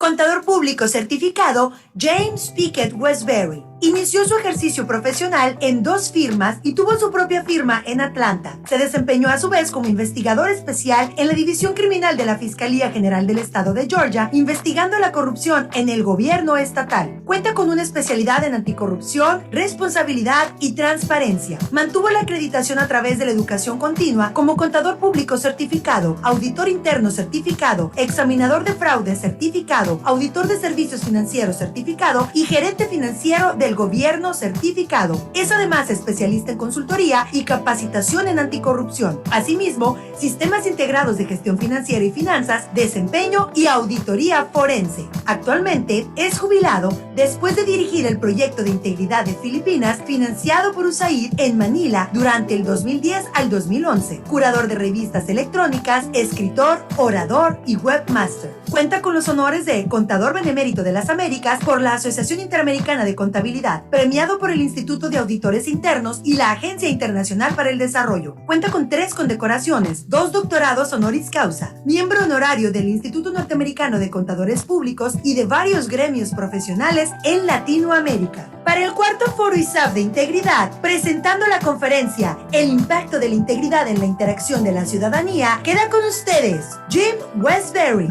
Contador público certificado James Pickett Westbury. Inició su ejercicio profesional en 2 firmas y tuvo su propia firma en Atlanta. Se desempeñó a su vez como investigador especial en la División Criminal de la Fiscalía General del Estado de Georgia, investigando la corrupción en el gobierno estatal. Cuenta con una especialidad en anticorrupción, responsabilidad y transparencia. Mantuvo la acreditación a través de la educación continua como contador público certificado, auditor interno certificado, examinador de fraude certificado, auditor de servicios financieros certificado y gerente financiero del gobierno certificado. Es además especialista en consultoría y capacitación en anticorrupción. Asimismo, sistemas integrados de gestión financiera y finanzas, desempeño y auditoría forense. Actualmente es jubilado después de dirigir el proyecto de integridad de Filipinas financiado por USAID en Manila durante el 2010 al 2011. Curador de revistas electrónicas, escritor, orador y webmaster. Cuenta con los honores de Contador Benemérito de las Américas por la Asociación Interamericana de Contabilidad, premiado por el Instituto de Auditores Internos y la Agencia Internacional para el Desarrollo. Cuenta con 3 condecoraciones, 2 doctorados honoris causa, miembro honorario del Instituto Norteamericano de Contadores Públicos y de varios gremios profesionales en Latinoamérica. Para el 4º Foro ISAF de Integridad, presentando la conferencia El impacto de la integridad en la interacción de la ciudadanía, queda con ustedes Jim Westbury.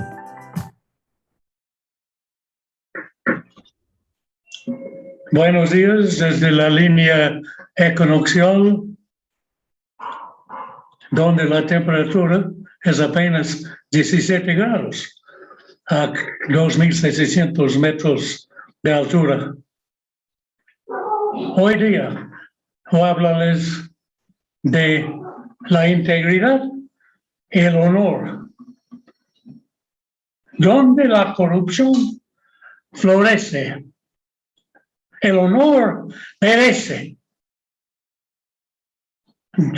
Buenos días desde la línea equinoccial, donde la temperatura es apenas 17 grados a 2.600 metros de altura. Hoy día voy a hablarles de la integridad y el honor, donde la corrupción florece. El honor perece.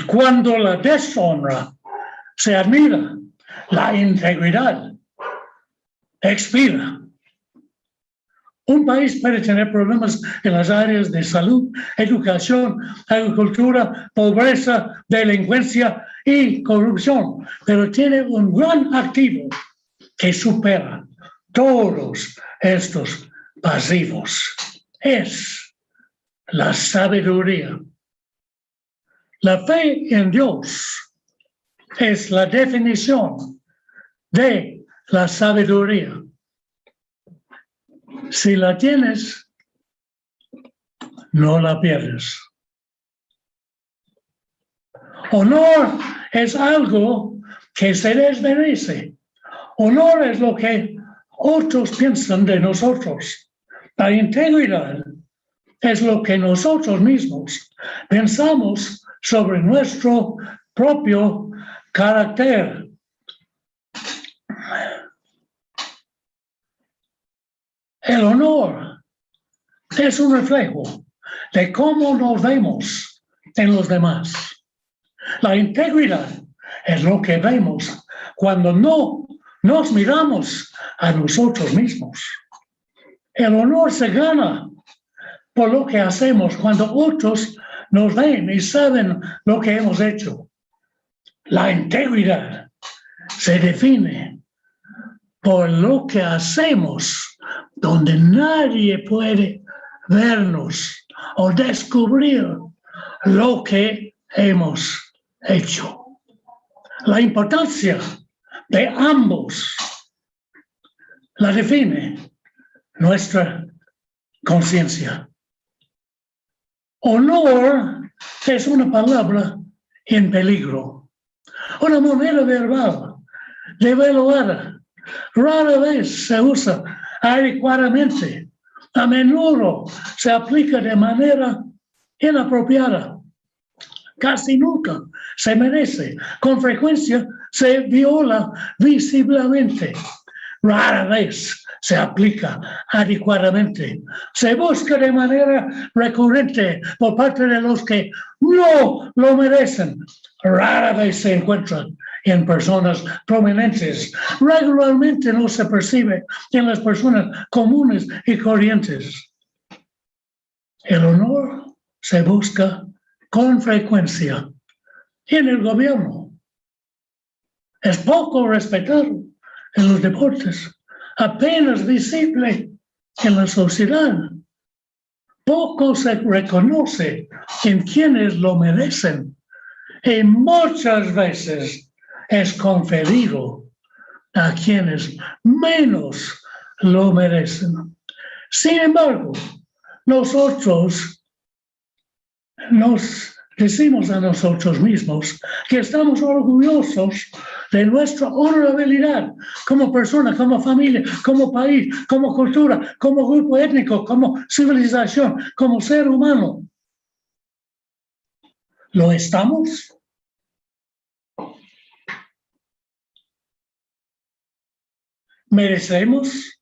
Cuando la deshonra se admira, la integridad expira. Un país puede tener problemas en las áreas de salud, educación, agricultura, pobreza, delincuencia y corrupción, pero tiene un gran activo que supera todos estos pasivos. Es la sabiduría. La fe en Dios es la definición de la sabiduría. Si la tienes, no la pierdes. Honor es algo que se les merece. Honor es lo que otros piensan de nosotros. La integridad es lo que nosotros mismos pensamos sobre nuestro propio carácter. El honor es un reflejo de cómo nos vemos en los demás. La integridad es lo que vemos cuando no nos miramos a nosotros mismos. El honor se gana por lo que hacemos cuando otros nos ven y saben lo que hemos hecho. La integridad se define por lo que hacemos donde nadie puede vernos o descubrir lo que hemos hecho. La importancia de ambos la define nuestra conciencia. Honor es una palabra en peligro, una moneda verbal devaluada. Rara vez se usa adecuadamente. A menudo se aplica de manera inapropiada. Casi nunca se merece. Con frecuencia se viola visiblemente. Rara vez se aplica adecuadamente. Se busca de manera recurrente por parte de los que no lo merecen. Rara vez se encuentran en personas prominentes. Regularmente no se percibe en las personas comunes y corrientes. El honor se busca con frecuencia en el gobierno. Es poco respetado en los deportes. apenas visible en la sociedad. Poco se reconoce en quienes lo merecen y muchas veces es conferido a quienes menos lo merecen. Sin embargo, nosotros nos decimos a nosotros mismos que estamos orgullosos de nuestra honorabilidad como persona, como familia, como país, como cultura, como grupo étnico, como civilización, como ser humano. ¿Lo estamos? ¿Merecemos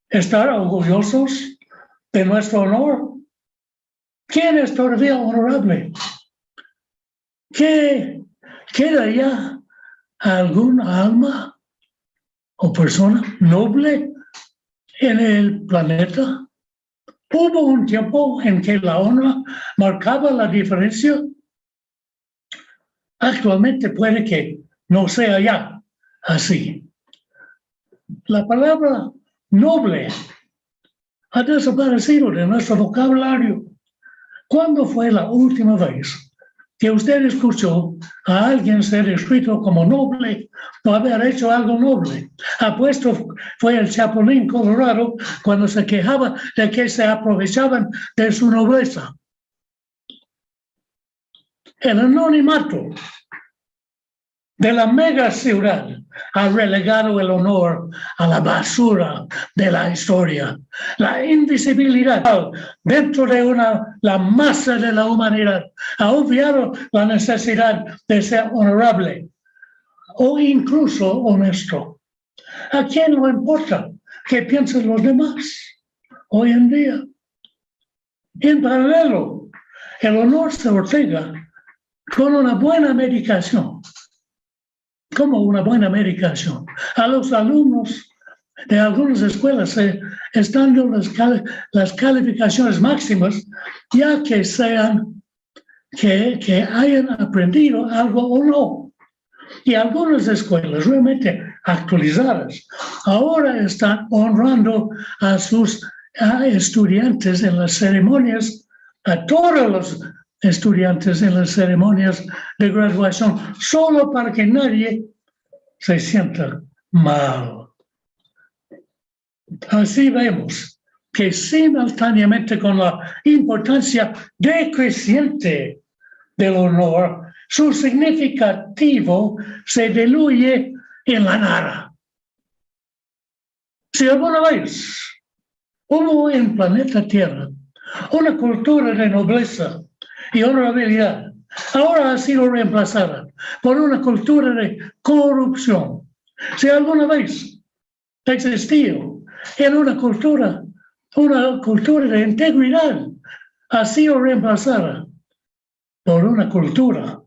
estar orgullosos de nuestro honor? ¿Quién es todavía honorable? ¿Queda ya algún alma o persona noble en el planeta? ¿Hubo un tiempo en que la honra marcaba la diferencia? Actualmente puede que no sea ya así. La palabra noble ha desaparecido de nuestro vocabulario. ¿Cuándo fue la última vez que usted escuchó a alguien ser descrito como noble o haber hecho algo noble? Apuesto fue el Chapulín Colorado cuando se quejaba de que se aprovechaban de su nobleza. El anonimato de la mega ciudad ha relegado el honor a la basura de la historia. La invisibilidad dentro de la masa de la humanidad ha obviado la necesidad de ser honorable o incluso honesto. ¿A quién no importa qué piensen los demás hoy en día? En paralelo, el honor se otorga con una buena medicación. Como una buena medicación. A los alumnos de algunas escuelas se están dando las calificaciones máximas, ya que sean que hayan aprendido algo o no. Y algunas escuelas realmente actualizadas ahora están honrando a sus estudiantes en las ceremonias, a todos los estudiantes en las ceremonias de graduación, solo para que nadie se sienta mal. Así vemos que simultáneamente con la importancia decreciente del honor, su significativo se diluye en la nada. Si alguna vez hubo en planeta Tierra una cultura de nobleza y honorabilidad, ahora ha sido reemplazada por una cultura de corrupción. Si alguna vez existió en una cultura de integridad, ha sido reemplazada por una cultura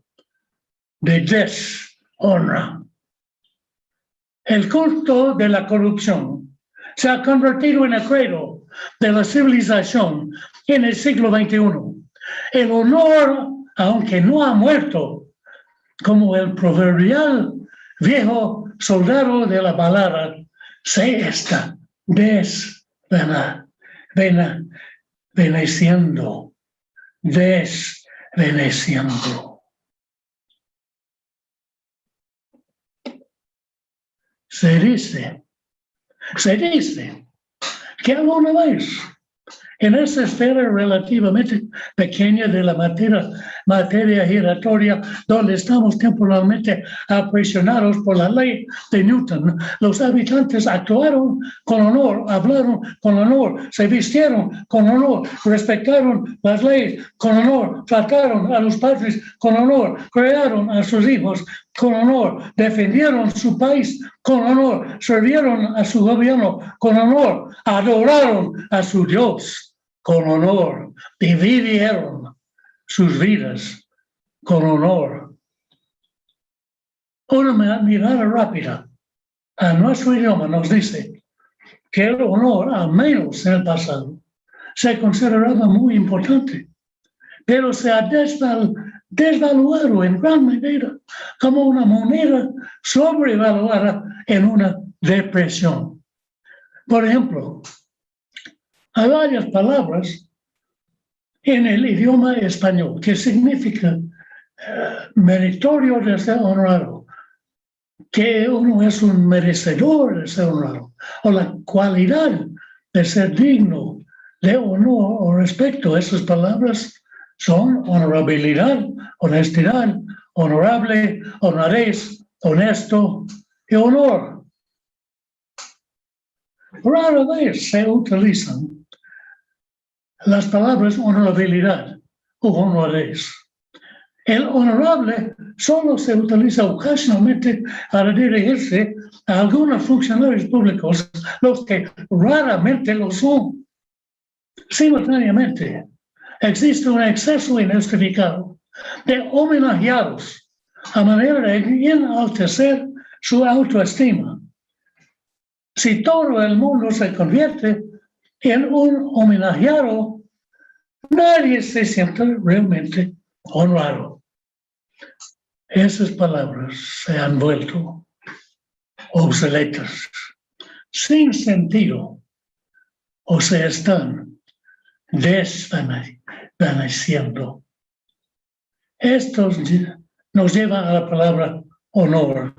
de deshonra. El culto de la corrupción se ha convertido en el credo de la civilización en el siglo XXI. El honor, aunque no ha muerto, como el proverbial viejo soldado de la balada, se está desvaneciendo. Se dice que alguna vez en esa esfera relativamente pequeña de la materia giratoria, donde estamos temporalmente aprisionados por la ley de Newton, los habitantes actuaron con honor, hablaron con honor, se vistieron con honor, respetaron las leyes con honor, trataron a los padres con honor, crearon a sus hijos con honor, defendieron su país con honor, sirvieron a su gobierno con honor, adoraron a su Dios con honor y vivieron sus vidas con honor. Una mirada rápida a nuestro idioma nos dice que el honor, al menos en el pasado, se consideraba muy importante, pero se ha desvaluado en gran medida como una moneda sobrevaluada en una depresión. Por ejemplo, hay varias palabras en el idioma español que significan meritorio de ser honrado, que uno es un merecedor de ser honrado, o la cualidad de ser digno de honor o respeto. Esas palabras son honorabilidad, honestidad, honorable, honradez, honesto y honor. Rara vez se utilizan las palabras honorabilidad o honradez. El honorable solo se utiliza ocasionalmente para dirigirse a algunos funcionarios públicos, los que raramente lo son. Simultáneamente, existe un exceso injustificado de homenajeados a manera de enaltecer su autoestima. Si todo el mundo se convierte en un homenajeado, nadie se siente realmente honrado. Esas palabras se han vuelto obsoletas, sin sentido, o se están desvaneciendo. Esto nos lleva a la palabra honor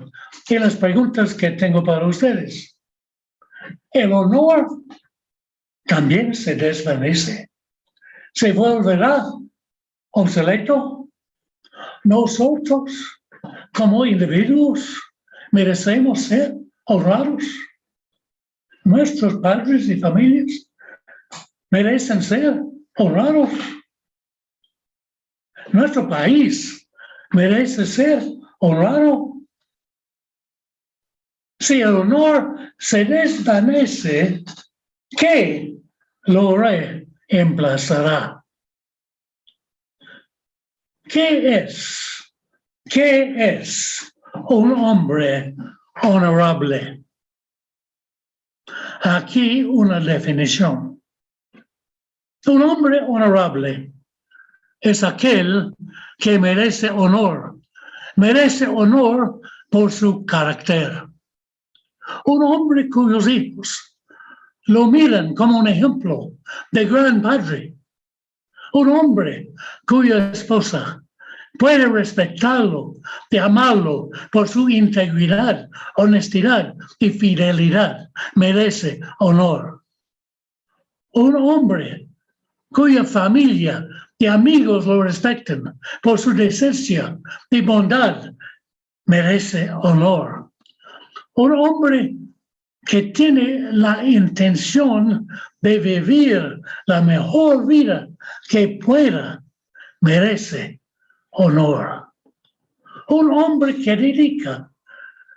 y las preguntas que tengo para ustedes. El honor también se desvanece, se volverá obsoleto. Nosotros, como individuos, merecemos ser honrados. Nuestros padres y familias merecen ser honrados. Nuestro país merece ser honrado. Si el honor se desvanece, ¿qué lo reemplazará? ¿Qué es un hombre honorable? Aquí una definición. Un hombre honorable es aquel que merece honor por su carácter. Un hombre cuyos hijos lo miran como un ejemplo de gran padre. Un hombre cuya esposa puede respetarlo y amarlo por su integridad, honestidad y fidelidad, merece honor. Un hombre cuya familia y amigos lo respectan por su decencia y bondad, merece honor. Un hombre que tiene la intención de vivir la mejor vida que pueda, merece honor. Un hombre que dedica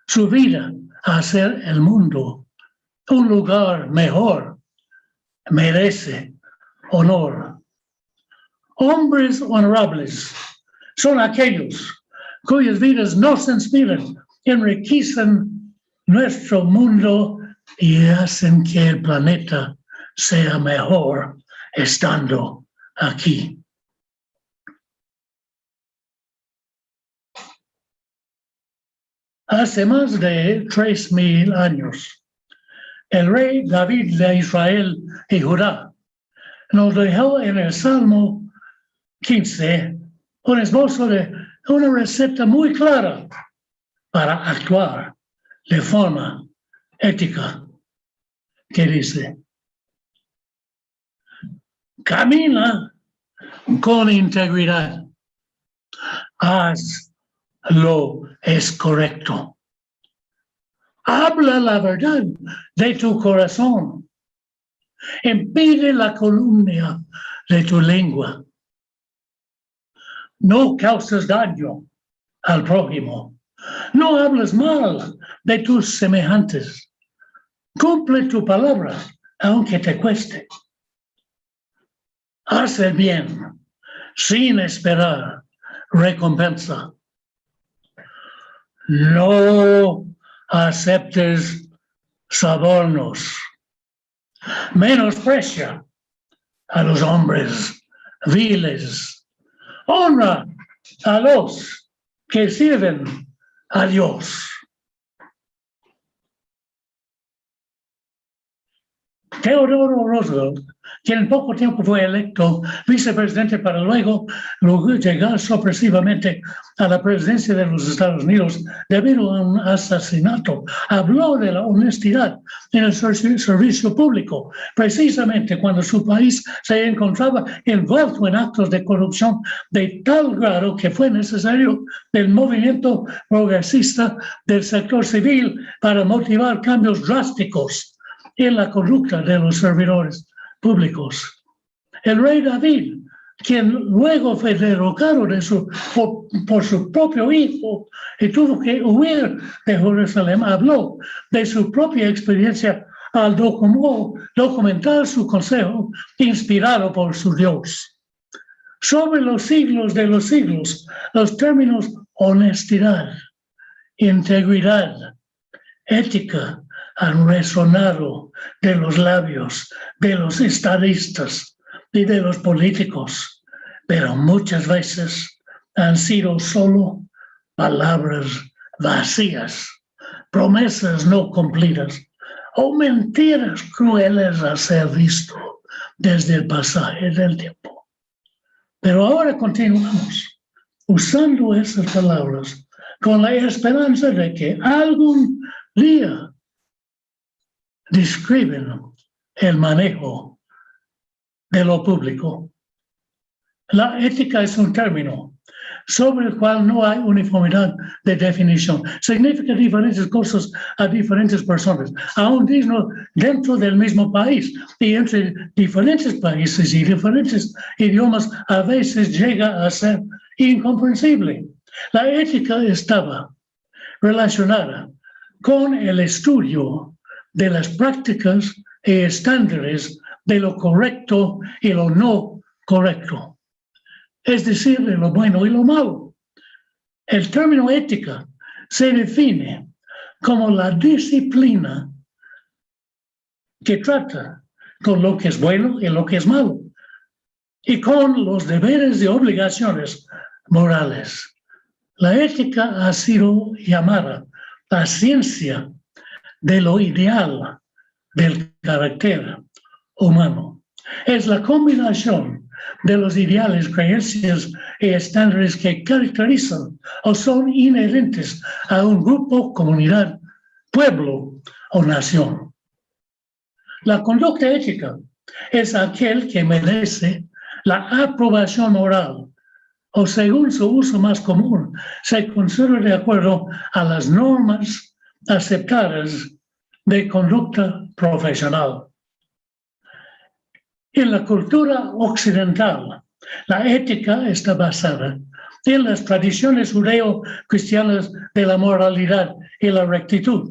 su vida a hacer el mundo un lugar mejor, merece honor. Hombres honorables son aquellos cuyas vidas nos inspiran, enriquecen nuestro mundo y hacen que el planeta sea mejor estando aquí. Hace más de 3,000 años, el rey David de Israel y Judá nos dejó en el Salmo 15 un esbozo de una receta muy clara para actuar de forma ética, que dice: camina con integridad, haz lo es correcto, habla la verdad de tu corazón, impide la calumnia de tu lengua, no causes daño al prójimo, no hables mal de tus semejantes, cumple tu palabra aunque te cueste, haz el bien sin esperar recompensa, no aceptes sobornos, menosprecia a los hombres viles, honra a los que sirven a Dios. Theodore Roosevelt, quien en poco tiempo fue electo vicepresidente para luego llegar sorpresivamente a la presidencia de los Estados Unidos debido a un asesinato, habló de la honestidad en el servicio público, precisamente cuando su país se encontraba envuelto en actos de corrupción de tal grado que fue necesario el movimiento progresista del sector civil para motivar cambios drásticos en la conducta de los servidores públicos. El rey David, quien luego fue derrocado por su propio hijo y tuvo que huir de Jerusalén, habló de su propia experiencia al documentar su consejo inspirado por su Dios. Sobre los siglos de los siglos, los términos honestidad, integridad, ética, han resonado de los labios de los estadistas y de los políticos, pero muchas veces han sido solo palabras vacías, promesas no cumplidas o mentiras crueles a ser visto desde el pasaje del tiempo. Pero ahora continuamos usando esas palabras con la esperanza de que algún día describen el manejo de lo público. La ética es un término sobre el cual no hay uniformidad de definición. Significa diferentes cosas a diferentes personas, aún dentro del mismo país y entre diferentes países y diferentes idiomas a veces llega a ser incomprensible. La ética estaba relacionada con el estudio de las prácticas y estándares de lo correcto y lo no correcto, es decir, de lo bueno y lo malo. El término ética se define como la disciplina que trata con lo que es bueno y lo que es malo, y con los deberes y obligaciones morales. La ética ha sido llamada la ciencia de lo ideal del carácter humano. Es la combinación de los ideales, creencias y estándares que caracterizan o son inherentes a un grupo, comunidad, pueblo o nación. La conducta ética es aquel que merece la aprobación moral o, según su uso más común, se considera de acuerdo a las normas aceptadas de conducta profesional. En la cultura occidental, la ética está basada en las tradiciones judeo-cristianas de la moralidad y la rectitud.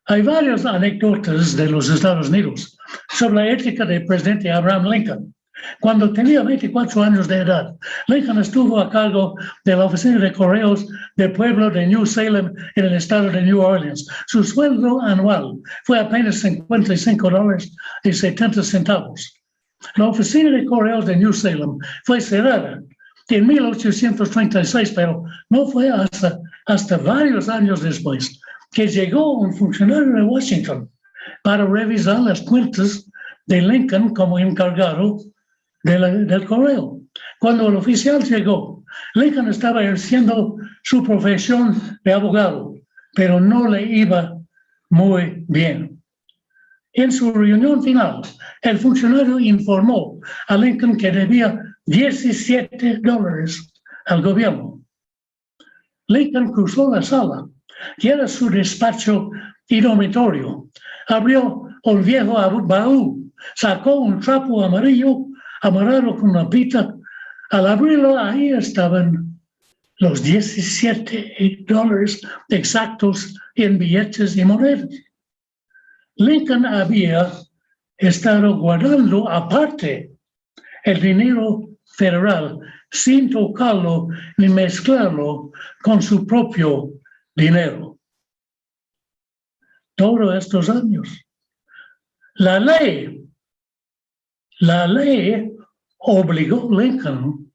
Hay varias anécdotas de los Estados Unidos sobre la ética del presidente Abraham Lincoln. Cuando tenía 24 años de edad, Lincoln estuvo a cargo de la oficina de correos del pueblo de New Salem en el estado de New Orleans. Su sueldo anual fue apenas $55.70. La oficina de correos de New Salem fue cerrada en 1836, pero no fue hasta varios años después que llegó un funcionario de Washington para revisar las cuentas de Lincoln como encargado del correo. Cuando el oficial llegó, Lincoln estaba ejerciendo su profesión de abogado, pero no le iba muy bien. En su reunión final, el funcionario informó a Lincoln que debía $17 al gobierno. Lincoln cruzó la sala, que era su despacho y dormitorio, abrió un viejo baúl, sacó un trapo amarillo amarrado con una pita. Al abrirlo, ahí estaban los $17 exactos en billetes y monedas. Lincoln había estado guardando aparte el dinero federal sin tocarlo ni mezclarlo con su propio dinero. Todos estos años. La ley obligó a Lincoln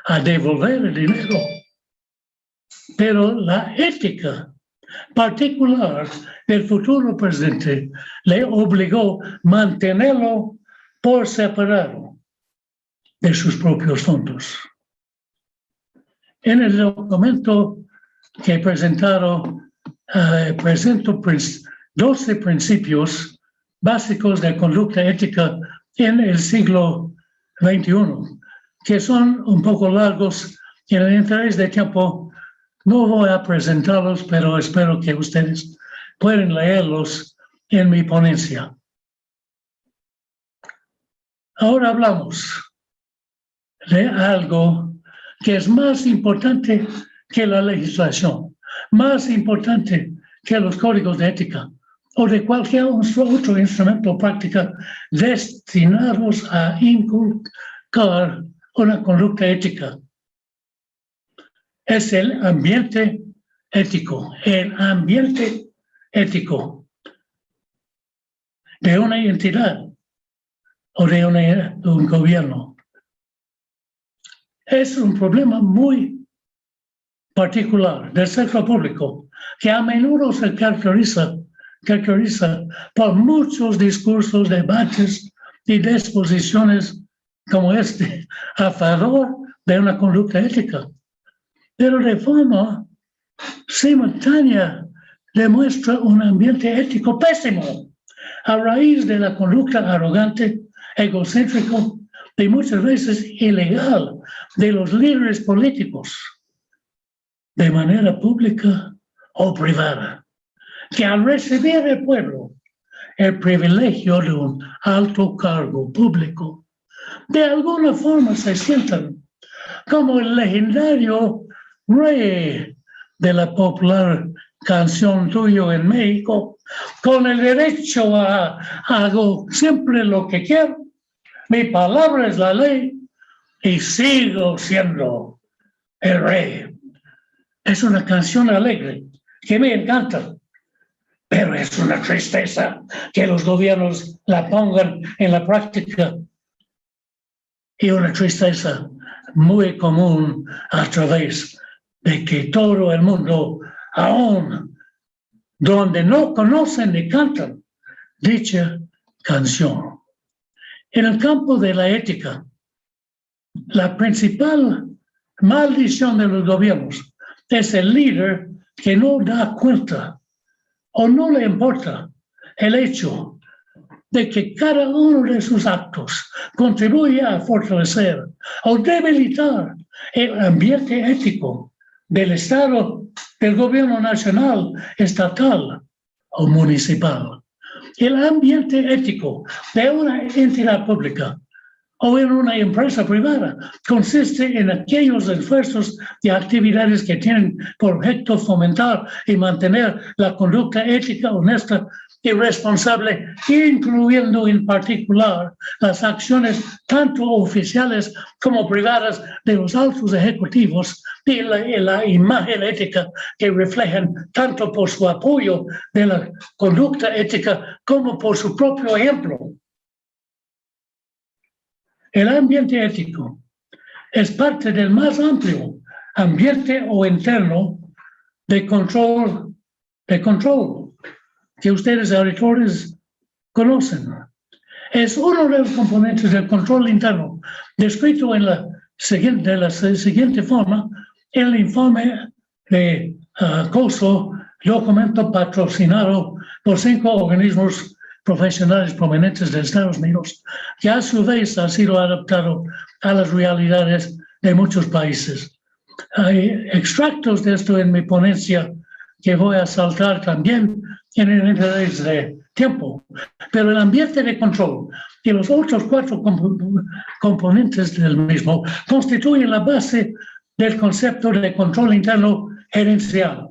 a devolver el dinero, pero la ética particular del futuro presidente le obligó a mantenerlo por separado de sus propios fondos. En el documento que presentaron, presento 12 principios básicos de conducta ética en el siglo XXI, que son un poco largos y en el interés de tiempo no voy a presentarlos, pero espero que ustedes puedan leerlos en mi ponencia. Ahora hablamos de algo que es más importante que la legislación, más importante que los códigos de ética o de cualquier otro instrumento o práctica destinados a inculcar una conducta ética. Es el ambiente ético, de una entidad o de un gobierno. Es un problema muy particular del sector público que a menudo se caracteriza por muchos discursos, debates y disposiciones como este a favor de una conducta ética. Pero de forma simultánea demuestra un ambiente ético pésimo a raíz de la conducta arrogante, egocéntrico y muchas veces ilegal de los líderes políticos, de manera pública o privada, que al recibir del pueblo el privilegio de un alto cargo público, de alguna forma se sientan como el legendario rey de la popular canción Tuyo en México, con el derecho a hago siempre lo que quiero, mi palabra es la ley y sigo siendo el rey. Es una canción alegre que me encanta, pero es una tristeza que los gobiernos la pongan en la práctica y una tristeza muy común a través de que todo el mundo, aún donde no conocen ni cantan dicha canción. En el campo de la ética, la principal maldición de los gobiernos es el líder que no da cuenta o no le importa el hecho de que cada uno de sus actos contribuye a fortalecer o debilitar el ambiente ético del Estado, del gobierno nacional, estatal o municipal. El ambiente ético de una entidad pública o en una empresa privada consiste en aquellos esfuerzos y actividades que tienen por objeto fomentar y mantener la conducta ética, honesta y responsable, incluyendo en particular las acciones tanto oficiales como privadas de los altos ejecutivos y la imagen ética que reflejan tanto por su apoyo de la conducta ética como por su propio ejemplo. El ambiente ético es parte del más amplio ambiente o interno de control que ustedes auditores conocen. Es uno de los componentes del control interno descrito de la siguiente forma en el informe de acoso, documento patrocinado por 5 organismos profesionales prominentes de Estados Unidos, que a su vez ha sido adaptado a las realidades de muchos países. Hay extractos de esto en mi ponencia que voy a saltar también en el interés de tiempo, pero el ambiente de control y los otros 4 componentes del mismo constituyen la base del concepto de control interno gerencial.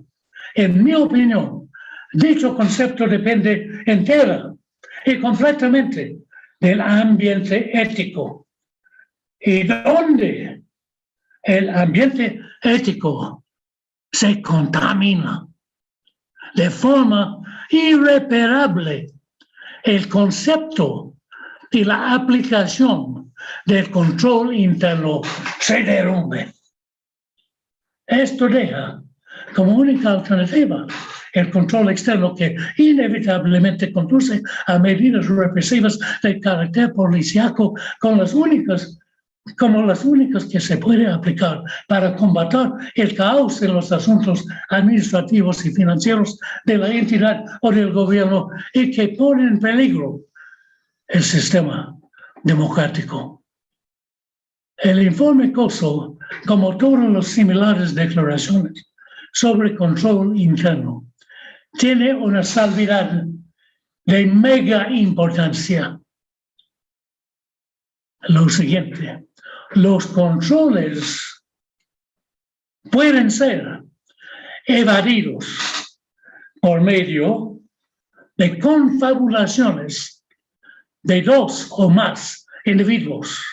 En mi opinión, dicho concepto depende entera y completamente del ambiente ético. ¿Y dónde el ambiente ético se contamina de forma irreparable? El concepto y la aplicación del control interno se derrumbe. Esto deja como única alternativa el control externo que inevitablemente conduce a medidas represivas de carácter policíaco como las únicas que se puede aplicar para combatir el caos en los asuntos administrativos y financieros de la entidad o del gobierno y que ponen en peligro el sistema democrático. El informe COSO, como todas las similares declaraciones sobre control interno, tiene una salvedad de mega importancia. Lo siguiente, los controles pueden ser evadidos por medio de confabulaciones de dos o más individuos.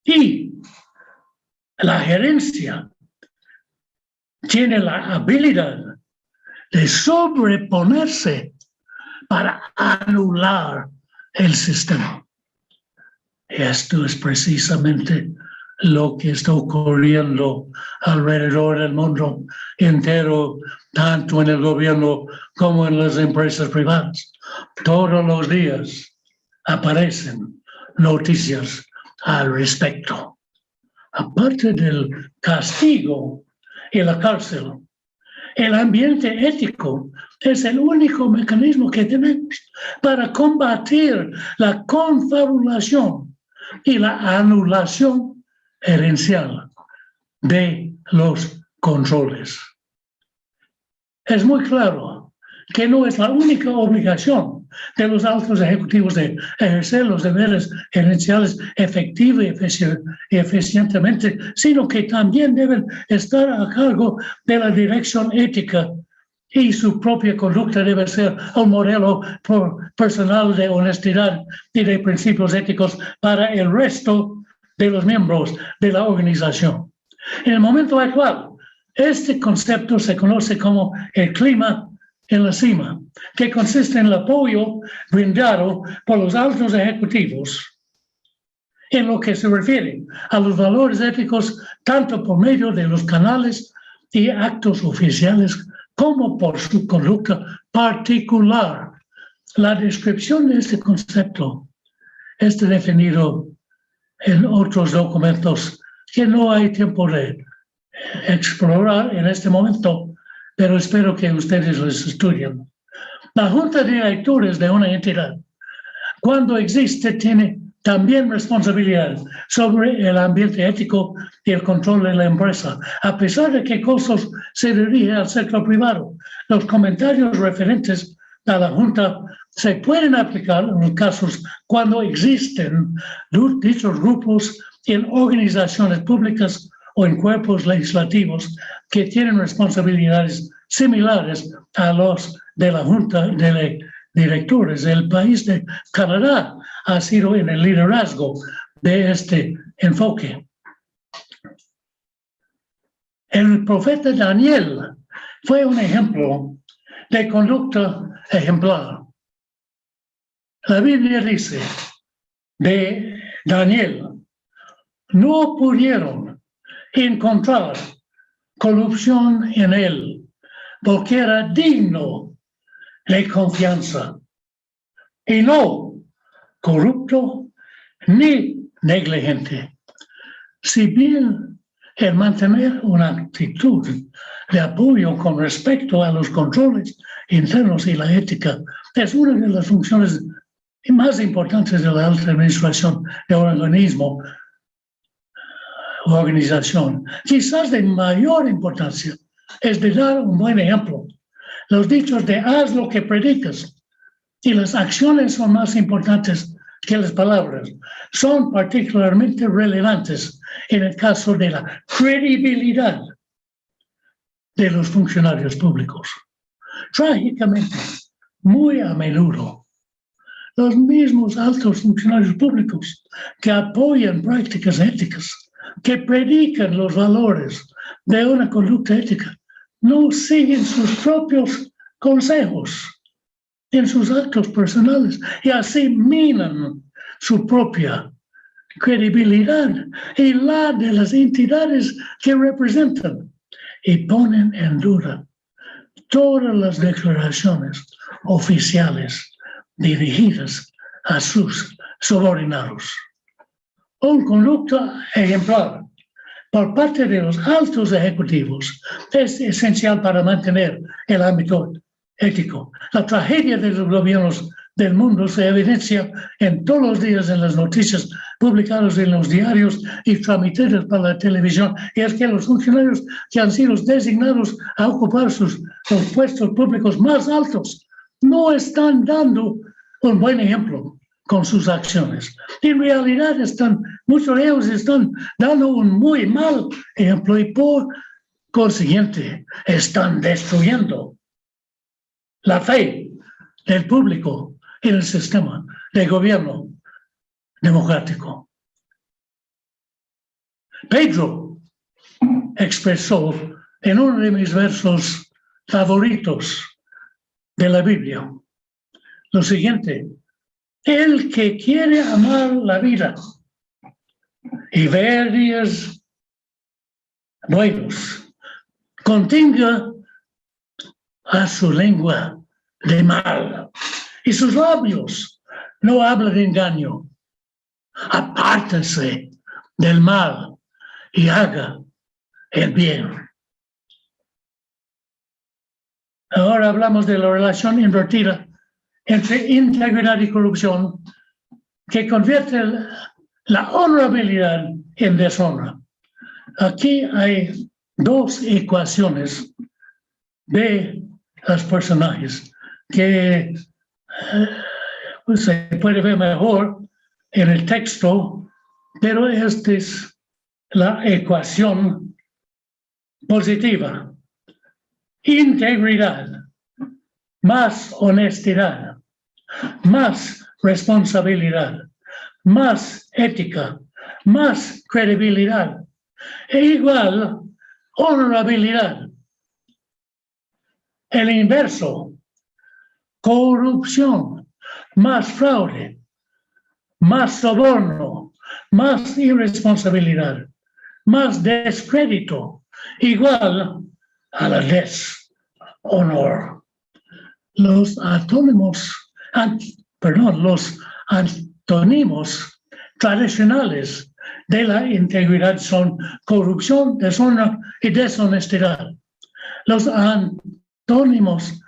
Y la gerencia tiene la habilidad de sobreponerse para anular el sistema. Esto es precisamente lo que está ocurriendo alrededor del mundo entero, tanto en el gobierno como en las empresas privadas. Todos los días aparecen noticias al respecto. Aparte del castigo y la cárcel, el ambiente ético es el único mecanismo que tenemos para combatir la confabulación y la anulación herencial de los controles. Es muy claro que no es la única obligación de los altos ejecutivos de ejercer los deberes gerenciales efectivo y eficientemente, sino que también deben estar a cargo de la dirección ética y su propia conducta debe ser un modelo personal de honestidad y de principios éticos para el resto de los miembros de la organización. En el momento actual, este concepto se conoce como el clima en la cima, que consiste en el apoyo brindado por los altos ejecutivos en lo que se refiere a los valores éticos, tanto por medio de los canales y actos oficiales como por su conducta particular. La descripción de este concepto está definido en otros documentos que no hay tiempo de explorar en este momento, pero espero que ustedes los estudien. La junta de directores de una entidad, cuando existe, tiene también responsabilidad sobre el ambiente ético y el control de la empresa. A pesar de que COSO se dirige al sector privado, los comentarios referentes a la junta se pueden aplicar en los casos cuando existen dichos grupos en organizaciones públicas o en cuerpos legislativos que tienen responsabilidades similares a los de la Junta de Directores. El país de Canadá ha sido en el liderazgo de este enfoque. El profeta Daniel fue un ejemplo de conducta ejemplar. La Biblia dice de Daniel, no pudieron encontrar corrupción en él, porque era digno de confianza y no corrupto ni negligente. Si bien el mantener una actitud de apoyo con respecto a los controles internos y la ética es una de las funciones más importantes de la alta administración de un organismo o organización, quizás de mayor importancia, es de dar un buen ejemplo. Los dichos de haz lo que predicas y las acciones son más importantes que las palabras son particularmente relevantes en el caso de la credibilidad de los funcionarios públicos. Trágicamente, muy a menudo, los mismos altos funcionarios públicos que apoyan prácticas éticas, que predican los valores de una conducta ética, no siguen sus propios consejos en sus actos personales y así minan su propia credibilidad y la de las entidades que representan y ponen en duda todas las declaraciones oficiales dirigidas a sus subordinados. Un conducto ejemplar por parte de los altos ejecutivos es esencial para mantener el ámbito ético. La tragedia de los gobiernos del mundo se evidencia en todos los días en las noticias publicadas en los diarios y transmitidas por la televisión, y es que los funcionarios que han sido designados a ocupar los puestos públicos más altos no están dando un buen ejemplo con sus acciones. En realidad muchos de ellos están dando un muy mal ejemplo y por consiguiente están destruyendo la fe del público en el sistema de gobierno democrático. Pedro expresó en uno de mis versos favoritos de la Biblia lo siguiente: el que quiere amar la vida y ver días buenos, contenga a su lengua de mal y sus labios no hablan de engaño. Apártense del mal y haga el bien. Ahora hablamos de la relación invertida entre integridad y corrupción, que convierte la honorabilidad en deshonra. Aquí hay dos ecuaciones de los personajes que se puede ver mejor en el texto, pero esta es la ecuación positiva. Integridad más honestidad, más responsabilidad, más ética, más credibilidad, e igual honorabilidad. El inverso, corrupción, más fraude, más soborno, más irresponsabilidad, más descrédito, igual a la deshonor. Los antónimos tradicionales de la integridad son corrupción, deshonra y deshonestidad. Los antónimos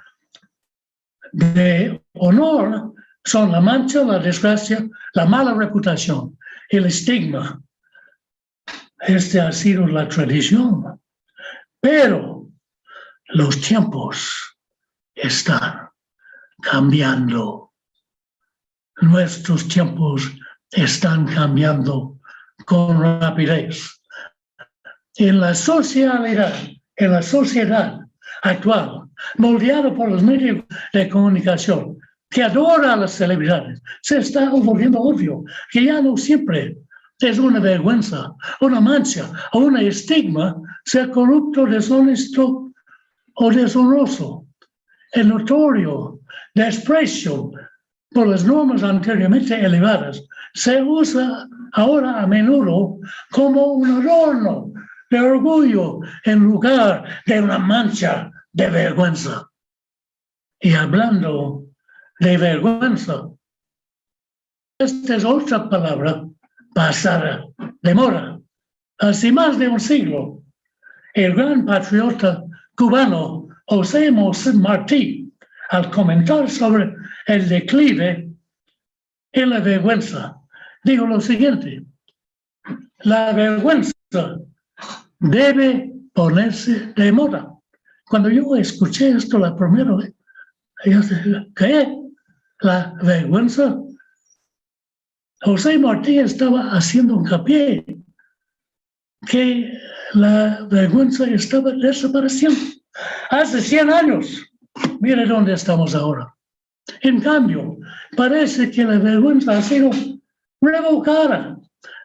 de honor son la mancha, la desgracia, la mala reputación, el estigma. Este ha sido la tradición. Pero los tiempos están cambiando. Nuestros tiempos están cambiando con rapidez. En la sociedad actual, moldeada por los medios de comunicación, que adora a las celebridades, se está volviendo obvio que ya no siempre es una vergüenza, una mancha o un estigma ser corrupto, deshonesto o deshonroso. El notorio desprecio por las normas anteriormente elevadas se usa ahora a menudo como un adorno de orgullo en lugar de una mancha de vergüenza. Y hablando de vergüenza, esta es otra palabra pasada de moda. Hace más de un siglo, el gran patriota cubano José Martí, al comentar sobre el declive y la vergüenza, dijo lo siguiente: la vergüenza debe ponerse de moda. Cuando yo escuché esto la primera vez, yo dije, ¿qué? ¿La vergüenza? José Martí estaba haciendo hincapié que la vergüenza estaba desapareciendo. Hace 100 años, mire dónde estamos ahora. En cambio, parece que la vergüenza ha sido revocada.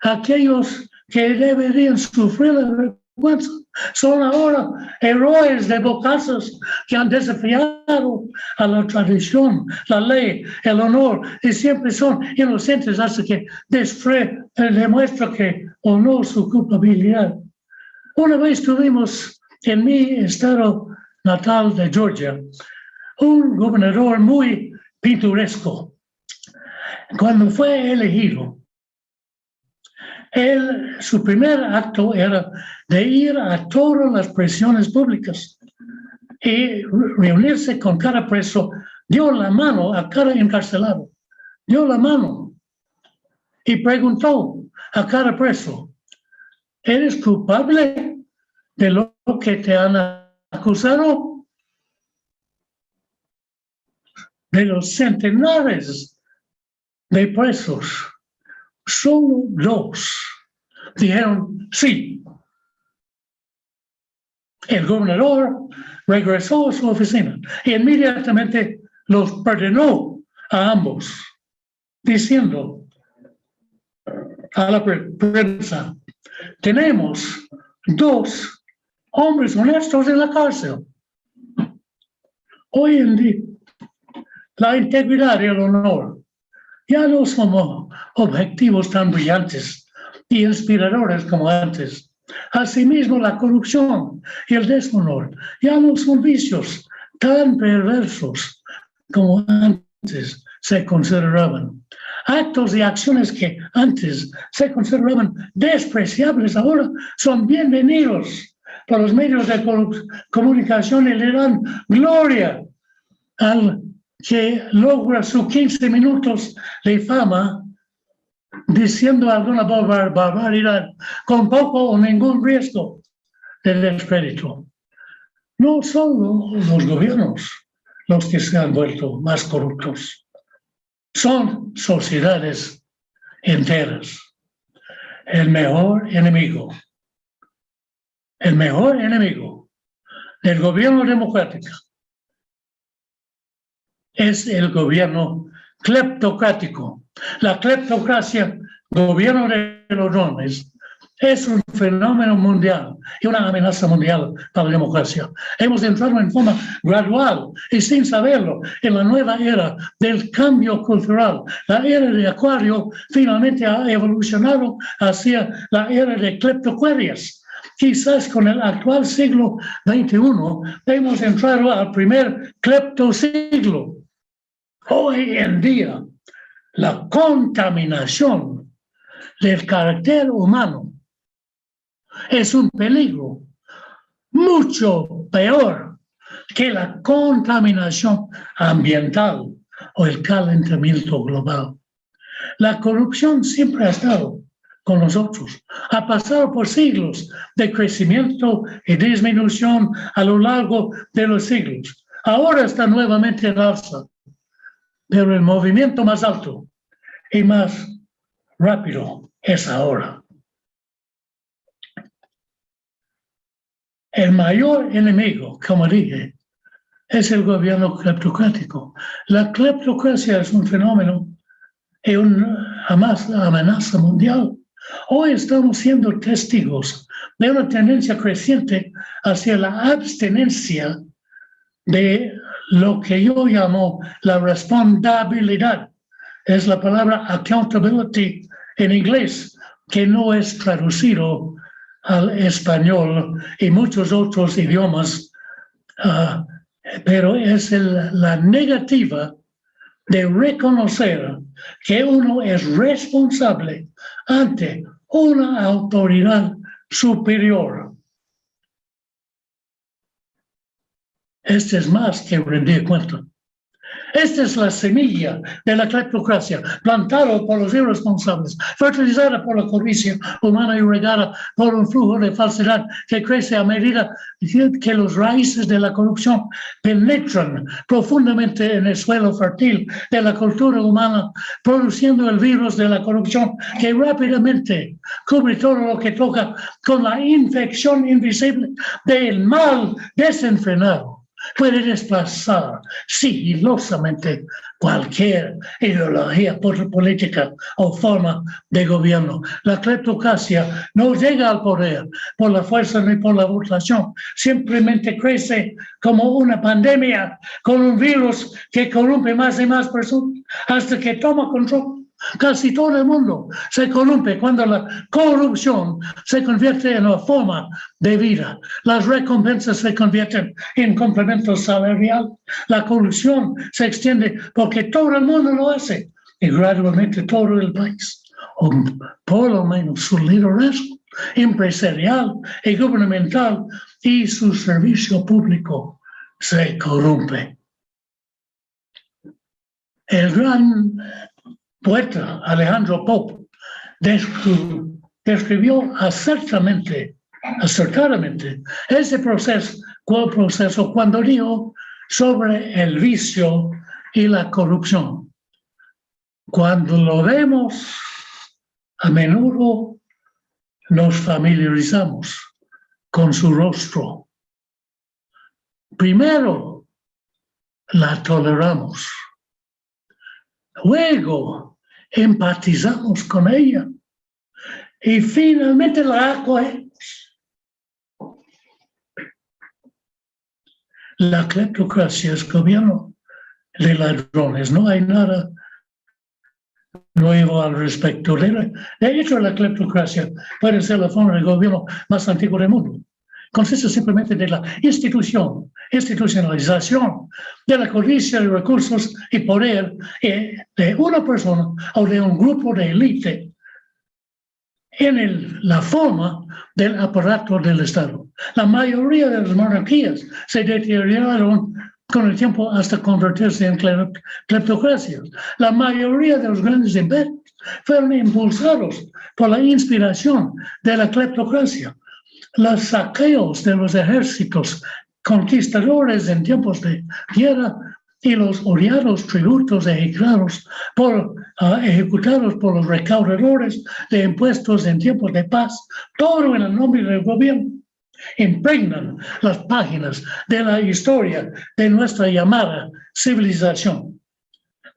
Aquellos que deberían sufrir la vergüenza son ahora héroes de bocazas que han desafiado a la tradición, la ley, el honor, y siempre son inocentes hasta que demuestra que o no su culpabilidad. Una vez tuvimos en mi estado natal de Georgia, un gobernador muy pintoresco. Cuando fue elegido, su primer acto era de ir a todas las prisiones públicas y reunirse con cada preso, dio la mano a cada encarcelado, dio la mano y preguntó a cada preso: ¿eres culpable de lo que te han acusado? De los centenares de presos, solo 2 dijeron sí. El gobernador regresó a su oficina y inmediatamente los perdonó a ambos, diciendo a la prensa: tenemos 2 hombres honestos en la cárcel. Hoy en día, la integridad y el honor ya no somos objetivos tan brillantes y inspiradores como antes. Asimismo, la corrupción y el deshonor ya no son vicios tan perversos como antes se consideraban. Actos y acciones que antes se consideraban despreciables ahora son bienvenidos por los medios de comunicación y le dan gloria al que logra sus 15 minutos de fama diciendo alguna barbaridad con poco o ningún riesgo de descrédito. No son los gobiernos los que se han vuelto más corruptos, son sociedades enteras. El mejor enemigo del gobierno democrático es el gobierno cleptocrático. La cleptocracia, gobierno de los dones, es un fenómeno mundial y una amenaza mundial para la democracia. Hemos entrado en forma gradual y sin saberlo en la nueva era del cambio cultural. La era de Acuario finalmente ha evolucionado hacia la era de cleptocratias. Quizás con el actual siglo XXI hemos entrado al primer cleptosiglo. Hoy en día, la contaminación del carácter humano es un peligro mucho peor que la contaminación ambiental o el calentamiento global. La corrupción siempre ha estado con nosotros, ha pasado por siglos de crecimiento y disminución a lo largo de los siglos. Ahora está nuevamente en alza, pero el movimiento más alto y más rápido es ahora. El mayor enemigo, como dije, es el gobierno cleptocrático. La cleptocracia es un fenómeno y una amenaza mundial. Hoy estamos siendo testigos de una tendencia creciente hacia la abstinencia de lo que yo llamo la responsabilidad. Es la palabra accountability en inglés, que no es traducido al español y muchos otros idiomas, pero es la negativa de reconocer que uno es responsable ante una autoridad superior. Este es más que rendir cuenta. Esta es la semilla de la cleptocracia, plantada por los irresponsables, fertilizada por la codicia humana y regada por un flujo de falsedad que crece a medida que los raíces de la corrupción penetran profundamente en el suelo fértil de la cultura humana, produciendo el virus de la corrupción que rápidamente cubre todo lo que toca con la infección invisible del mal desenfrenado. Puede desplazar sigilosamente cualquier ideología política o forma de gobierno. La cleptocracia no llega al poder por la fuerza ni por la votación, simplemente crece como una pandemia con un virus que corrompe más y más personas hasta que toma control Casi todo el mundo se corrompe cuando la corrupción se convierte en una forma de vida. Las recompensas se convierten en complemento salarial. La corrupción se extiende porque todo el mundo lo hace y gradualmente todo el país, o por lo menos su liderazgo empresarial y gubernamental y su servicio público se corrompe. El gran poeta Alejandro Pope describió acertadamente ese proceso cuando dijo sobre el vicio y la corrupción. Cuando lo vemos, a menudo nos familiarizamos con su rostro. Primero, la toleramos. Luego, empatizamos con ella. Y finalmente la acogemos. La cleptocracia es gobierno de ladrones. No hay nada nuevo al respecto. De hecho, la cleptocracia puede ser la forma de gobierno más antigua del mundo. Consiste simplemente de la institucionalización de la codicia de recursos y poder de una persona o de un grupo de élite en la forma del aparato del Estado. La mayoría de las monarquías se deterioraron con el tiempo hasta convertirse en cleptocracias. La mayoría de los grandes imperios fueron impulsados por la inspiración de la cleptocracia. Los saqueos de los ejércitos conquistadores en tiempos de guerra y los odiados tributos ejecutados por los recaudadores de impuestos en tiempos de paz, todo en el nombre del gobierno, impregnan las páginas de la historia de nuestra llamada civilización.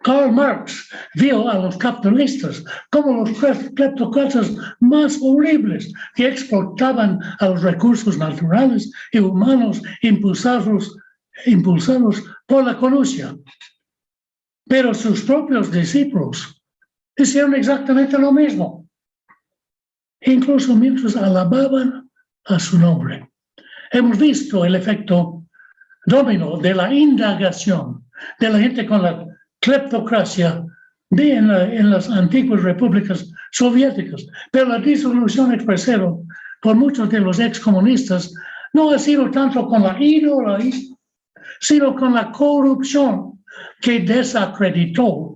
Karl Marx vio a los capitalistas como los cleptócratas más horribles que explotaban a los recursos naturales y humanos impulsados por la codicia. Pero sus propios discípulos hicieron exactamente lo mismo, incluso mientras alababan a su nombre. Hemos visto el efecto dominó de la indagación de la gente con la cleptocracia en las antiguas repúblicas soviéticas, pero la disolución expresada por muchos de los excomunistas no ha sido tanto con la ideología, sino con la corrupción que desacreditó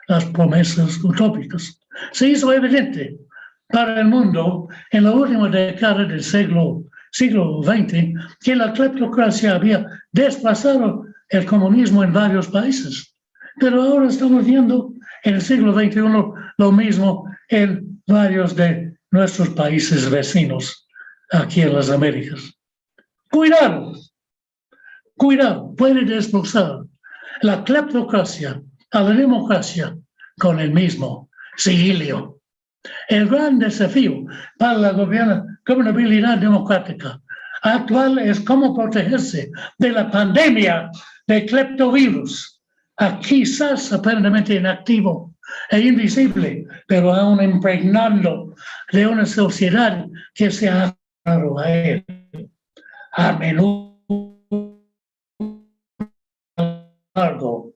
las promesas utópicas. Se hizo evidente para el mundo en la última década del siglo XX que la cleptocracia había desplazado el comunismo en varios países. Pero ahora estamos viendo en el siglo XXI lo mismo en varios de nuestros países vecinos aquí en las Américas. Cuidado, puede desplazar la cleptocracia a la democracia con el mismo sigilio. El gran desafío para la gobernabilidad democrática actual es cómo protegerse de la pandemia de cleptovirus, quizás aparentemente inactivo e invisible, pero aún impregnando de una sociedad que se ha dado a él. A menudo largo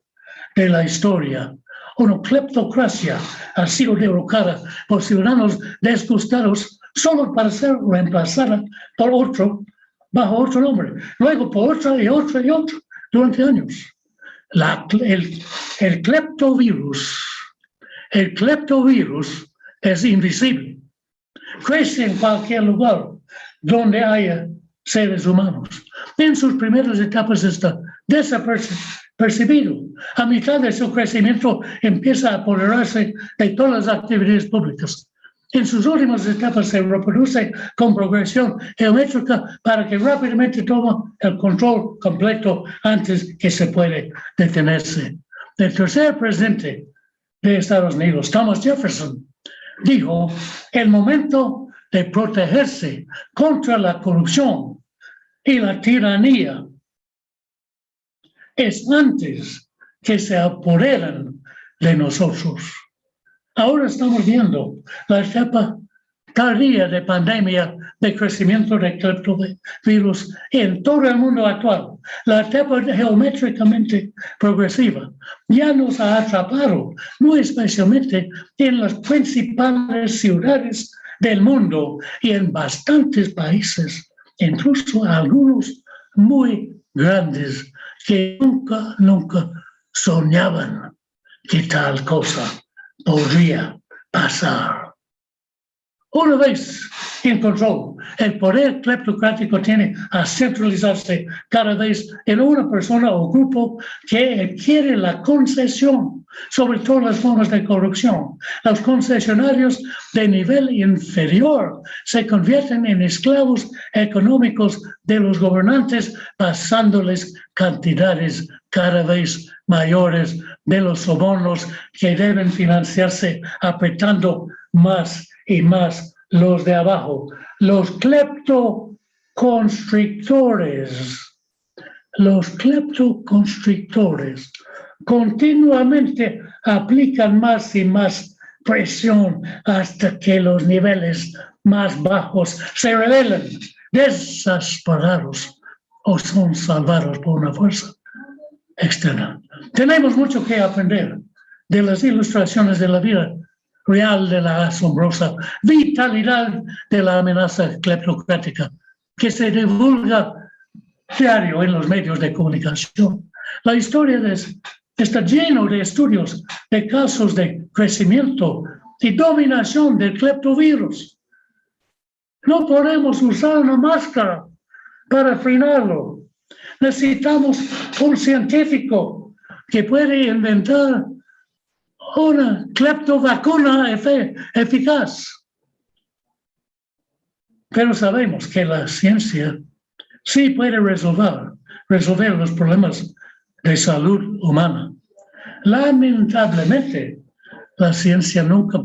de la historia, una cleptocracia ha sido derrocada por ciudadanos disgustados solo para ser reemplazada por otro, bajo otro nombre, luego por otro y otro y otro, durante años. El cleptovirus es invisible. Crece en cualquier lugar donde haya seres humanos. En sus primeras etapas está desapercibido. A mitad de su crecimiento empieza a apoderarse de todas las actividades públicas. En sus últimas etapas se reproduce con progresión geométrica para que rápidamente tome el control completo antes que se puede detenerse. El tercer presidente de Estados Unidos, Thomas Jefferson, dijo: el momento de protegerse contra la corrupción y la tiranía es antes que se apoderen de nosotros. Ahora estamos viendo la etapa tardía de pandemia de crecimiento de cleptovirus en todo el mundo actual. La etapa geométricamente progresiva ya nos ha atrapado, muy especialmente en las principales ciudades del mundo y en bastantes países, incluso algunos muy grandes que nunca soñaban que tal cosa podría pasar. Una vez en control, el poder cleptocrático tiene a centralizarse cada vez en una persona o grupo que adquiere la concesión sobre todas las formas de corrupción. Los concesionarios de nivel inferior se convierten en esclavos económicos de los gobernantes, pasándoles cantidades cada vez mayores de los sobornos que deben financiarse, apretando más y más los de abajo. Los cleptoconstrictores continuamente aplican más y más presión hasta que los niveles más bajos se revelan desasperados o son salvados por una fuerza externa. Tenemos mucho que aprender de las ilustraciones de la vida real de la asombrosa vitalidad de la amenaza cleptocrática que se divulga diario en los medios de comunicación. La historia está llena de estudios de casos de crecimiento y dominación del cleptovirus. No podemos usar una máscara para frenarlo. Necesitamos un científico que puede inventar una cleptovacuna eficaz. Pero sabemos que la ciencia sí puede resolver los problemas de salud humana. Lamentablemente, la ciencia nunca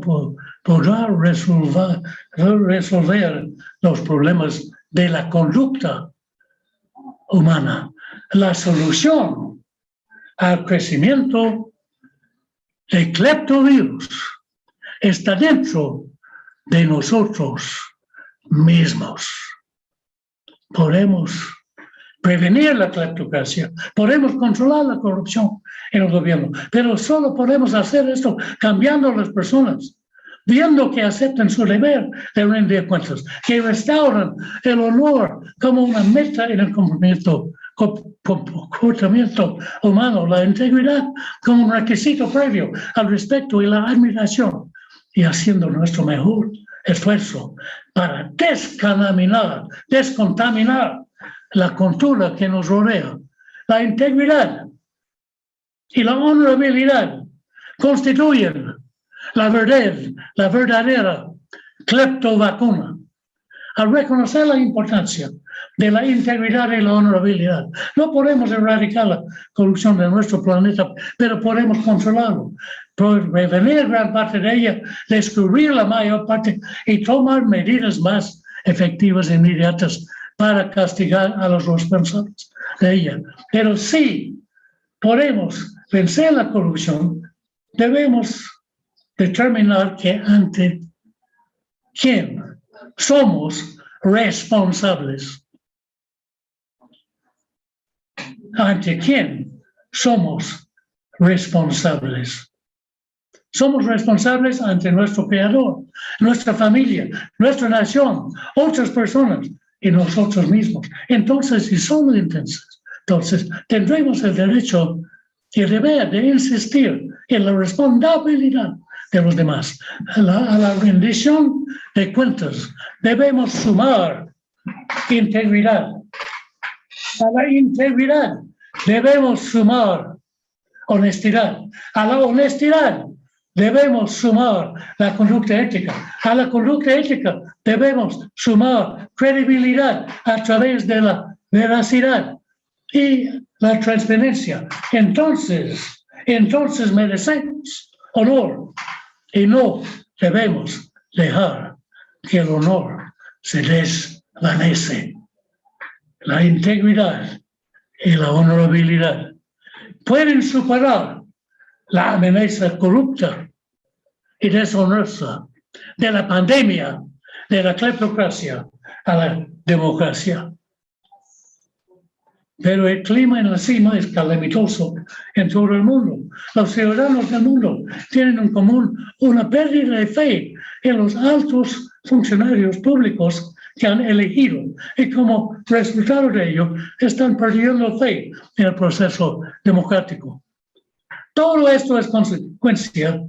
podrá resolver los problemas de la conducta humana. La solución al crecimiento de cleptovirus está dentro de nosotros mismos. Podemos prevenir la cleptocracia, podemos controlar la corrupción en el gobierno, pero solo podemos hacer esto cambiando a las personas, viendo que aceptan su deber de rendir cuentas, que restauran el honor como una meta en el comportamiento humano, la integridad como un requisito previo al respeto y la admiración, y haciendo nuestro mejor esfuerzo para descontaminar la cultura que nos rodea. La integridad y la honorabilidad constituyen la verdadera cleptovacuna. Al reconocer la importancia de la integridad y la honorabilidad, no podemos erradicar la corrupción de nuestro planeta, pero podemos controlarlo, prevenir gran parte de ella, descubrir la mayor parte y tomar medidas más efectivas e inmediatas para castigar a los responsables de ella. Pero si podemos vencer la corrupción, debemos determinar que ante quién somos responsables. ¿Ante quién somos responsables? Somos responsables ante nuestro Creador, nuestra familia, nuestra nación, otras personas y nosotros mismos. Entonces, si somos intensos, entonces tendremos el derecho y el deber de insistir en la responsabilidad de los demás. A la rendición de cuentas debemos sumar integridad. A la integridad debemos sumar honestidad. A la honestidad debemos sumar la conducta ética. A la conducta ética debemos sumar credibilidad a través de la veracidad y la transparencia. Entonces merecemos honor y no debemos dejar que el honor se desvanece. La integridad y la honorabilidad pueden superar la amenaza corrupta y deshonrosa, de la pandemia, de la cleptocracia a la democracia. Pero el clima en la cima es calamitoso en todo el mundo. Los ciudadanos del mundo tienen en común una pérdida de fe en los altos funcionarios públicos que han elegido y como resultado de ello están perdiendo fe en el proceso democrático. Todo esto es consecuencia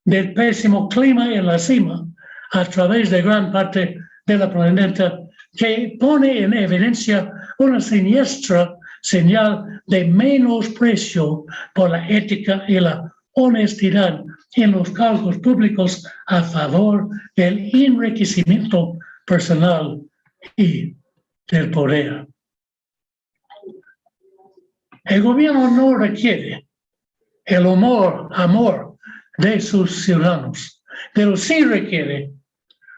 del pésimo clima en la cima a través de gran parte de la planeta que pone en evidencia una siniestra señal de menosprecio por la ética y la honestidad en los cargos públicos a favor del enriquecimiento personal y del poder. El gobierno no requiere el amor de sus ciudadanos, pero sí requiere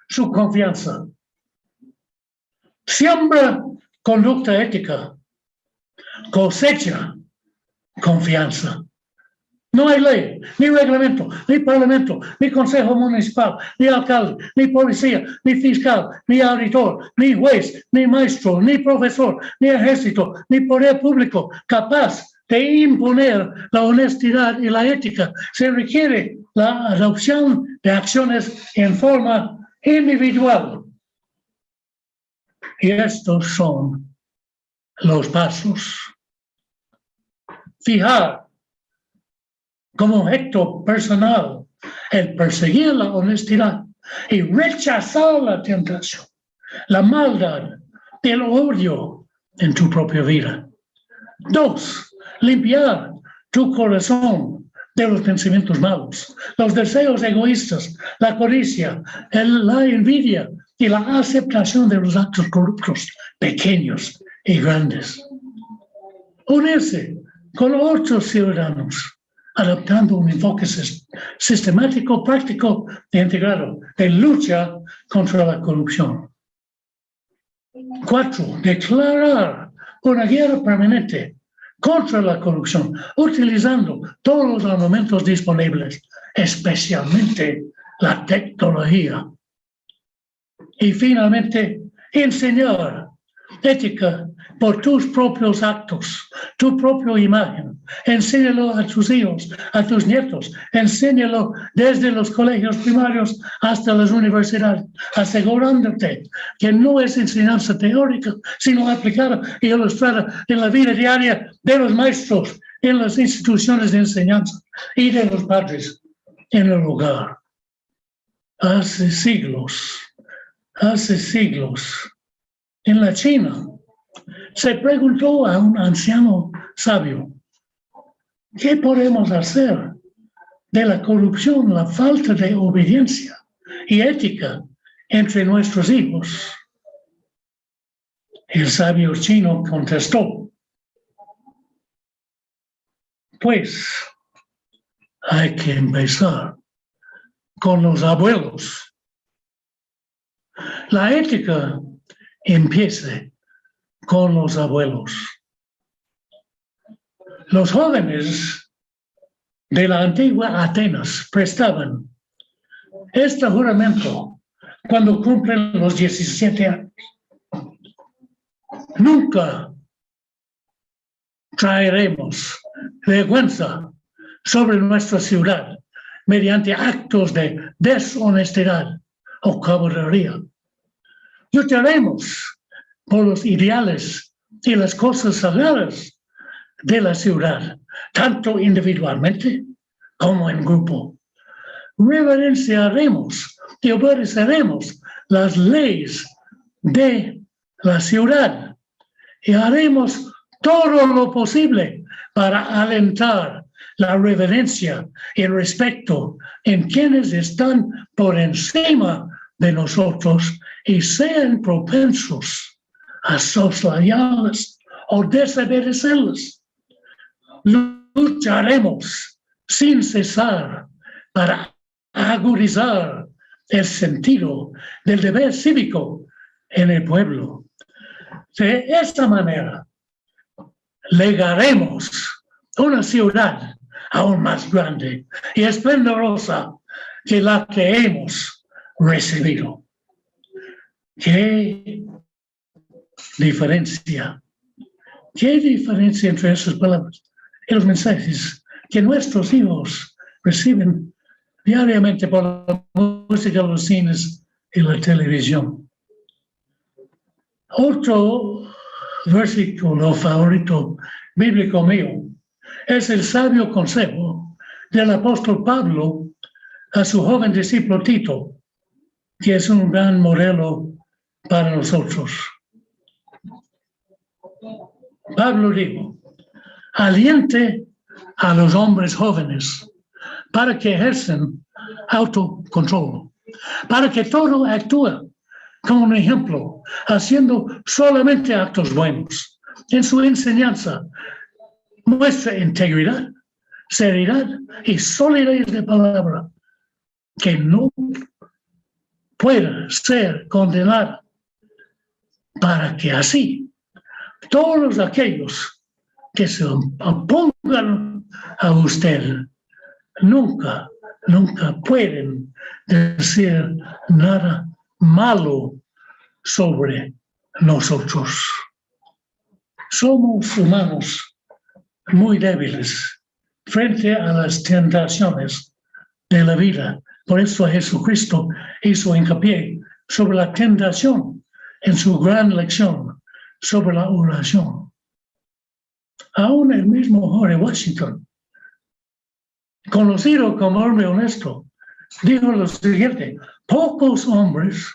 su confianza. Siembra conducta ética, cosecha confianza. No hay ley, ni reglamento, ni parlamento, ni consejo municipal, ni alcalde, ni policía, ni fiscal, ni auditor, ni juez, ni maestro, ni profesor, ni ejército, ni poder público capaz de imponer la honestidad y la ética. Se requiere la adopción de acciones en forma individual. Y estos son los pasos. Fijar como objeto personal el perseguir la honestidad y rechazar la tentación, la maldad, el odio en tu propia vida. 2, limpiar tu corazón de los pensamientos malos, los deseos egoístas, la codicia, la envidia y la aceptación de los actos corruptos, pequeños y grandes. Unirse con otros ciudadanos, adoptando un enfoque sistemático, práctico e integrado de lucha contra la corrupción. 4, declarar una guerra permanente contra la corrupción, utilizando todos los armamentos disponibles, especialmente la tecnología. Y finalmente, enseñar ética por tus propios actos, tu propia imagen. Enséñalo a tus hijos, a tus nietos. Enséñalo desde los colegios primarios hasta las universidades, asegurándote que no es enseñanza teórica, sino aplicada y ilustrada en la vida diaria de los maestros, en las instituciones de enseñanza y de los padres en el hogar. Hace siglos, en la China, se preguntó a un anciano sabio, ¿qué podemos hacer de la corrupción, la falta de obediencia y ética entre nuestros hijos? El sabio chino contestó, pues hay que empezar con los abuelos. La ética empieza con los abuelos. Los jóvenes de la antigua Atenas prestaban este juramento cuando cumplen los 17 años. Nunca traeremos vergüenza sobre nuestra ciudad mediante actos de deshonestidad o caballería. Lucharemos por los ideales y las cosas sagradas de la ciudad, tanto individualmente como en grupo. Reverenciaremos y obedeceremos las leyes de la ciudad y haremos todo lo posible para alentar la reverencia y el respeto en quienes están por encima de nosotros y sean propensos a soslayarlas o desobedecerlas. Lucharemos sin cesar para agudizar el sentido del deber cívico en el pueblo. De esta manera, legaremos una ciudad aún más grande y esplendorosa que la que hemos recibido. ¿Qué diferencia? ¿Qué diferencia entre esas palabras y los mensajes que nuestros hijos reciben diariamente por la música, los cines y la televisión? Otro versículo favorito bíblico mío es el sabio consejo del apóstol Pablo a su joven discípulo Tito, que es un gran modelo para nosotros. Pablo dijo: aliente a los hombres jóvenes para que ejercen autocontrol, para que todo actúe como un ejemplo, haciendo solamente actos buenos. En su enseñanza muestra integridad, seriedad y solidez de palabra, que no pueda ser condenada, para que así todos aquellos que se opongan a usted nunca pueden decir nada malo sobre nosotros. Somos humanos muy débiles frente a las tentaciones de la vida. Por eso Jesucristo hizo hincapié sobre la tentación en su gran lección sobre la oración. Aún el mismo George Washington, conocido como hombre honesto, dijo lo siguiente: pocos hombres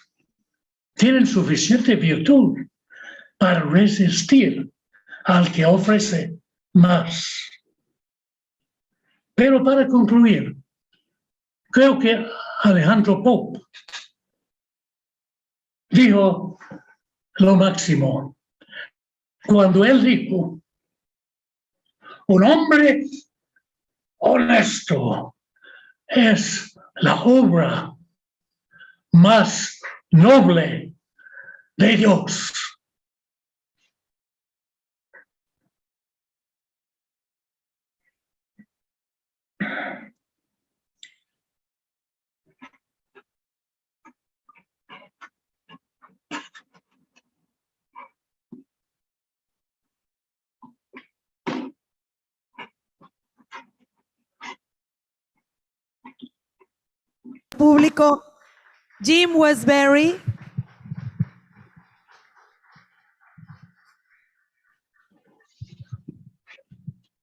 tienen suficiente virtud para resistir al que ofrece más. Pero para concluir, creo que Alejandro Pope dijo lo máximo cuando él dijo: un hombre honesto es la obra más noble de Dios. Público, Jim Westbury.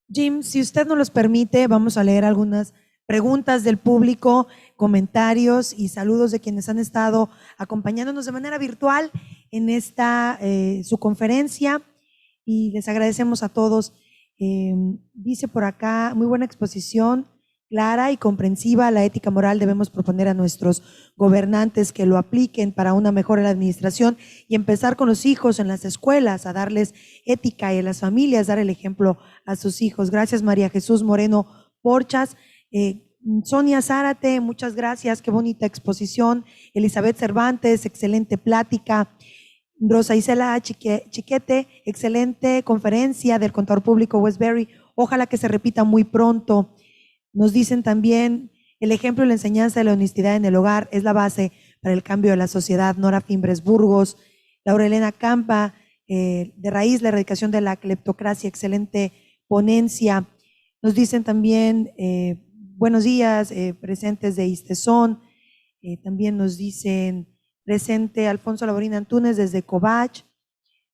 Jim, si usted nos los permite, vamos a leer algunas preguntas del público, comentarios y saludos de quienes han estado acompañándonos de manera virtual en esta su conferencia, y les agradecemos a todos. Dice por acá: muy buena exposición, clara y comprensiva. La ética moral debemos proponer a nuestros gobernantes que lo apliquen para una mejor administración y empezar con los hijos en las escuelas, a darles ética, y a las familias dar el ejemplo a sus hijos. Gracias, María Jesús Moreno Porchas. Sonia Zárate, muchas gracias, qué bonita exposición. Elizabeth Cervantes, excelente plática. Rosa Isela Chiquete, excelente conferencia del contador público Westbury, ojalá que se repita muy pronto. Nos dicen también: el ejemplo y la enseñanza de la honestidad en el hogar es la base para el cambio de la sociedad. Nora Fimbres Burgos. Laura Elena Campa, de raíz la erradicación de la cleptocracia, excelente ponencia. Nos dicen también: buenos días, presentes de Istezón. También nos dicen: presente Alfonso Laborín Antúnez desde Covach.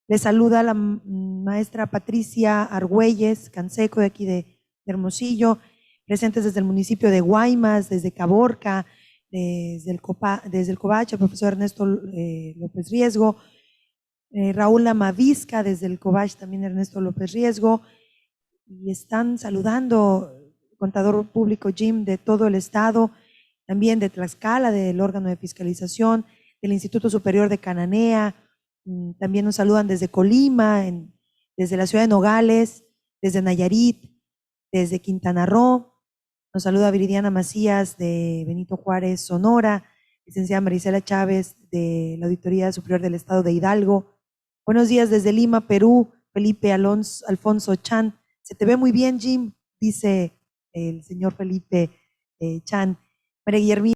Le saluda la maestra Patricia Argüelles Canseco, de aquí de Hermosillo. Presentes desde el municipio de Guaymas, desde Caborca, desde el Covach, el profesor Ernesto López Riesgo. Raúl Amavisca desde el Covach, también Ernesto López Riesgo. Y están saludando contador público Jim de todo el estado, también de Tlaxcala, del órgano de fiscalización, del Instituto Superior de Cananea. También nos saludan desde Colima, desde la ciudad de Nogales, desde Nayarit, desde Quintana Roo. Nos saluda Viridiana Macías de Benito Juárez, Sonora. Licenciada Marisela Chávez de la Auditoría Superior del Estado de Hidalgo. Buenos días desde Lima, Perú. Felipe Alfonso Chan. Se te ve muy bien, Jim, dice el señor Felipe Chan. María Guillermina